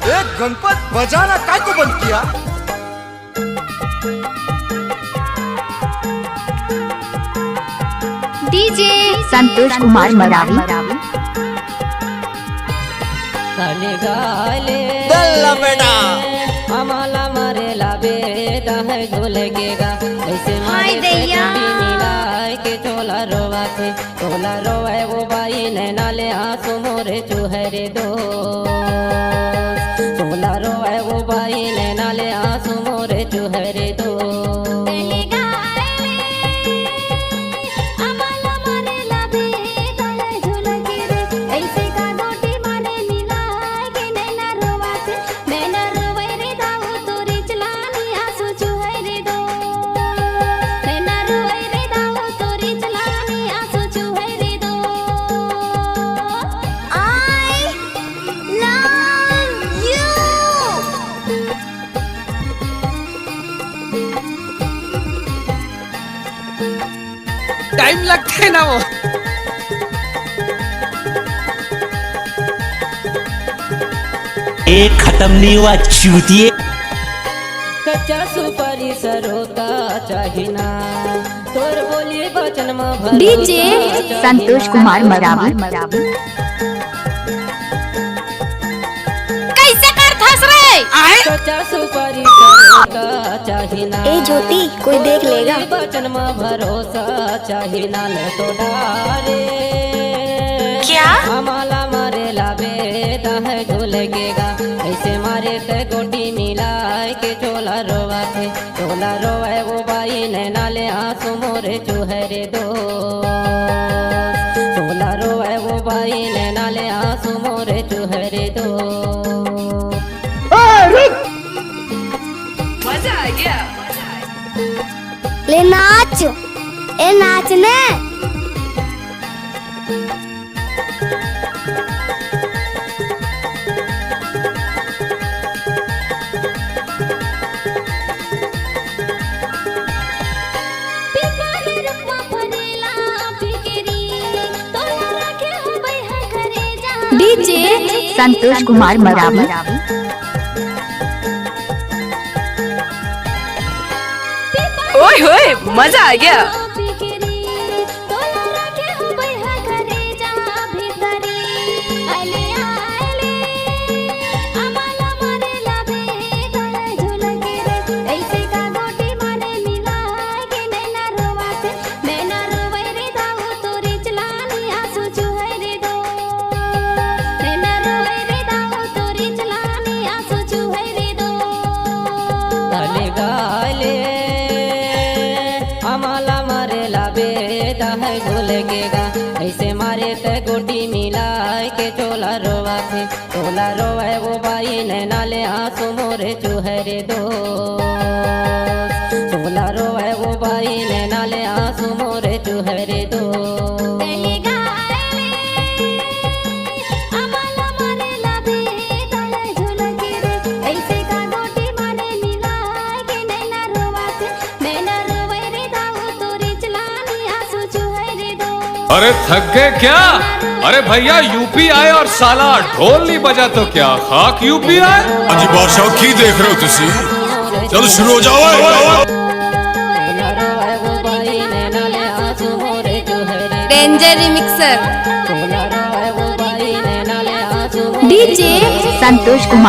एक गणपत बजाना काय को बंद किया? डीजे संतोष कुमार मरावी। दल्ला बेटा आम्हाला मारेला बेटा है झुलकेगा ऐसे मारे मिलाए के चोला रोवाए वो बाई नैनाले आंसू मोरे चुहरे दो चोला रोवाए वो बाई नैनाले आंसू मोरे चुहरे दो टाइम लगते ना वो। एक खत्म नहीं हुआ चूतिए। कच्चा सुपारी सरोता चाहिना तोर बोली वचन में डीजे संतोष कुमार मरावी। कैसे कर थस रे? कच्चा सुपारी सरोता चाहिना ए ज्योति कोई देख लेगा। वचन में भरोसा चाहिना ले तो डारे क्या? हमाला मारे लाबे है झुलकेगा ऐसे मारे ते गोटी मिलाए के चोला रोवाए वो बाई नैनाले आंसू मोरे चुहरे दो चोला रोवाए वो बाई नैनाले आंसू मोरे चुहरे दो। मजा आ गया। ले नाच ए नाचने। डीजे संतोष कुमार मरावी। ओए होए मजा आ गया। हमाला मारे लाबे है झुलकेगा ऐसे मारे ते गोटी मिलाए के चोला रोवाए वो बाई नैनाले आंसू मोरे चुहरे दो चोला रोवाए वो बाई नैनाले आंसू मोरे चुहरे दो। अरे थक गए क्या? अरे भैया यूपी आए और साला ढोल नहीं बजा तो क्या खाक यूपी आए? अजी बादशाह की देख रहे हो तुसी? चलो शुरू हो जाओ। Danger remixer. DJ Santosh Kumar.